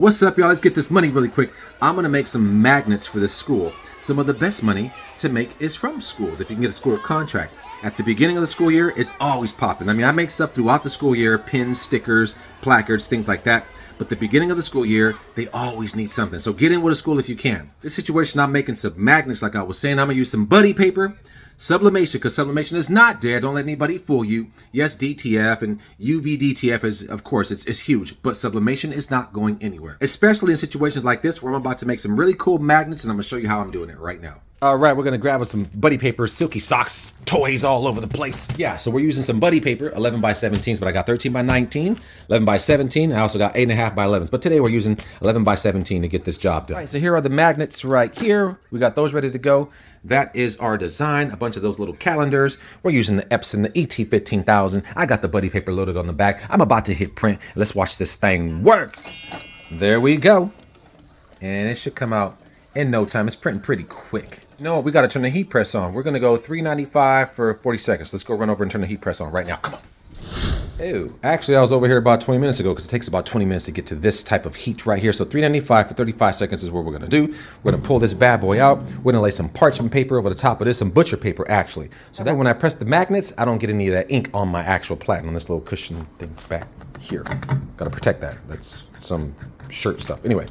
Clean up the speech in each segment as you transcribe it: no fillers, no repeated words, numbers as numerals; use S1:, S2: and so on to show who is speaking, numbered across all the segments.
S1: What's up, y'all? Let's get this money really quick. I'm gonna make some magnets for this school. Some of the best money to make is from schools. If you can get a school contract. At the beginning of the school year, it's always popping. I mean, I make stuff throughout the school year, pins, stickers, placards, things like that. But the beginning of the school year, they always need something. So get in with a school if you can. This situation, I'm making some magnets like I was saying. I'm gonna use some buddy paper. Sublimation, because sublimation is not dead. Don't let anybody fool you. Yes, DTF and UVDTF is, of course, it's huge, but sublimation is not going anywhere. Especially in situations like this where I'm about to make some really cool magnets, and I'm gonna show you how I'm doing it right now. All right, we're gonna grab some buddy paper, silky socks, toys all over the place. Yeah, so we're using some buddy paper, 11 by 17s, but I got 13 by 19, 11 by 17. I also got 8.5 by 11s, but today we're using 11 by 17 to get this job done. All right, so here are the magnets right here. We got those ready to go. That is our design, a bunch of those little calendars. We're using the Epson, the ET15000. I got the buddy paper loaded on the back. I'm about to hit print. Let's watch this thing work. There we go. And it should come out in no time. It's printing pretty quick. You know what? We got to turn the heat press on. We're going to go 395 for 40 seconds. Let's go run over and turn the heat press on right now. Come on. Ew. Actually, I was over here about 20 minutes ago because it takes about 20 minutes to get to this type of heat right here. So 395 for 35 seconds is what we're going to do. We're going to pull this bad boy out. We're going to lay some parchment paper over the top of this, some butcher paper actually. So that when I press the magnets, I don't get any of that ink on my actual platen on this little cushion thing back here. Got to protect that. That's some shirt stuff. Anyway,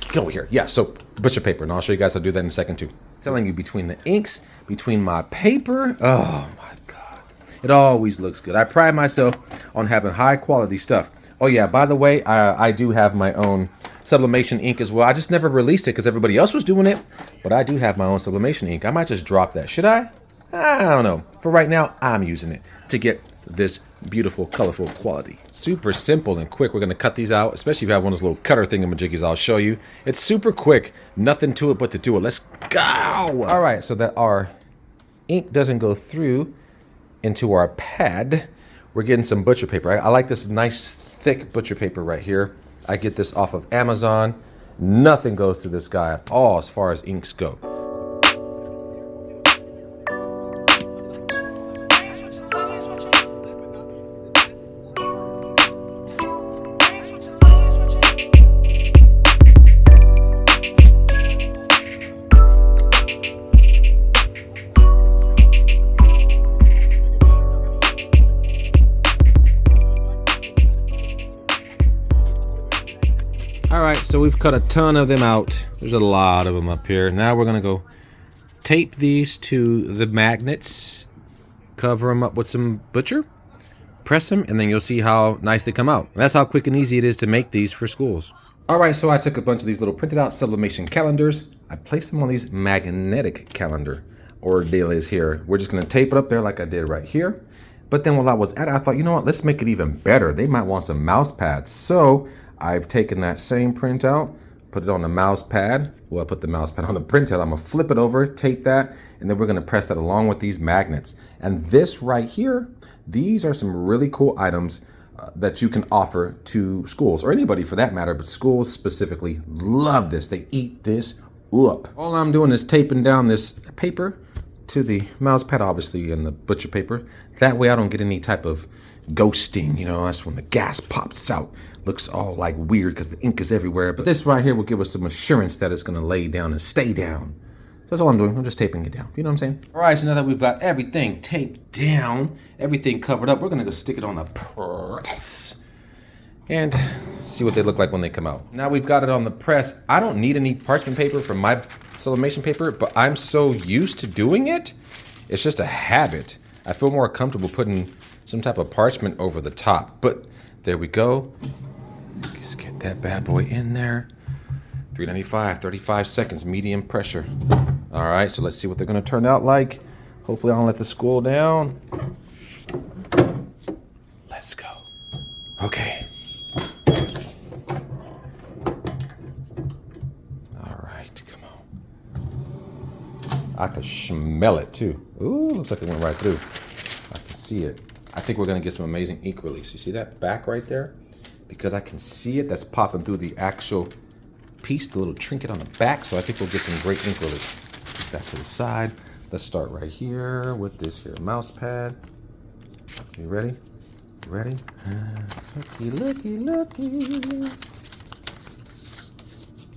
S1: get over here. Yeah, so butcher paper, and I'll show you guys how to do that in a second too. I'm telling you, between the inks, between my paper, oh my God. It always looks good. I pride myself on having high quality stuff. Oh yeah, by the way, I do have my own sublimation ink as well. I just never released it because everybody else was doing it, but I do have my own sublimation ink. I might just drop that. Should I? I don't know. For right now, I'm using it to get this beautiful, colorful quality. Super simple and quick. We're going to cut these out, especially if you have one of those little cutter thingamajiggies I'll show you. It's super quick. Nothing to it but to do it. Let's go! All right, so that our ink doesn't go through into our pad, we're getting some butcher paper. I like this nice thick butcher paper right here. I get this off of Amazon. Nothing goes through this guy at all as far as inks go. All right, so we've cut a ton of them out. There's a lot of them up here. Now we're gonna go tape these to the magnets, cover them up with some butcher, press them, and then you'll see how nice they come out. And that's how quick and easy it is to make these for schools. All right, so I took a bunch of these little printed out sublimation calendars. I placed them on these magnetic calendar ordeals here. We're just gonna tape it up there like I did right here. But then while I was at it, I thought, you know what, let's make it even better. They might want some mouse pads. So I've taken that same printout, put it on the mouse pad. Well, I put the mouse pad on the printout. I'm gonna flip it over, tape that, and then we're gonna press that along with these magnets. And this right here, these are some really cool items that you can offer to schools, or anybody for that matter, but schools specifically love this. They eat this up. All I'm doing is taping down this paper to the mouse pad, obviously, and the butcher paper. That way I don't get any type of ghosting, you know, that's when the gas pops out. Looks all like weird because the ink is everywhere. But this right here will give us some assurance that it's gonna lay down and stay down. So that's all I'm doing. I'm just taping it down. You know what I'm saying? All right, so now that we've got everything taped down, everything covered up, we're gonna go stick it on the press and see what they look like when they come out. Now we've got it on the press. I don't need any parchment paper for my sublimation paper, but I'm so used to doing it. It's just a habit. I feel more comfortable putting some type of parchment over the top, but there we go. Just get that bad boy in there. 395, 35 seconds, medium pressure. All right, so let's see what they're gonna turn out like. Hopefully I don't let this cool down. Let's go. Okay. All right, come on. I can smell it too. Ooh, looks like it went right through. I can see it. I think we're gonna get some amazing ink release. You see that back right there? Because I can see it, that's popping through the actual piece, the little trinket on the back. So I think we'll get some great ink release. Put that to the side. Let's start right here with this here mouse pad. You ready? Ready? Looky, looky, looky.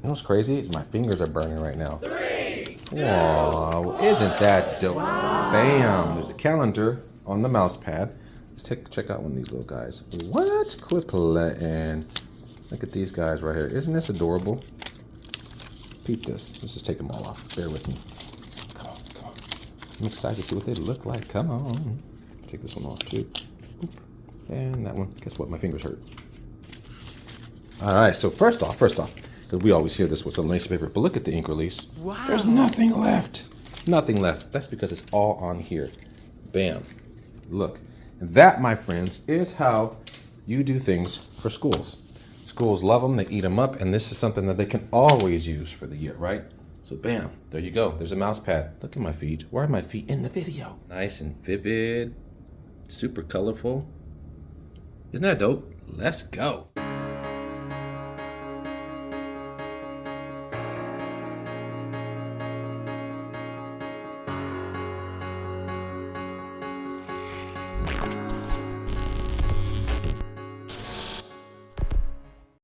S1: know what's crazy is my fingers are burning right now. 3, 2, whoa, isn't that dope? Bam! There's a calendar on the mouse pad. Let's check out one of these little guys. What? Quit playing. Look at these guys right here. Isn't this adorable? Peep this. Let's just take them all off. Bear with me. Come on, come on. I'm excited to see what they look like. Come on. Take this one off too. Boop. And that one. Guess what? My fingers hurt. All right. So first off, because we always hear this with sublimation paper, but look at the ink release. Wow. There's nothing left. Nothing left. That's because it's all on here. Bam. Look. That, my friends, is how you do things for schools. Schools love them, they eat them up, and this is something that they can always use for the year, right? So bam, there you go. There's a mouse pad. Look at my feet. Where are my feet in the video? Nice and vivid, super colorful. Isn't that dope? Let's go.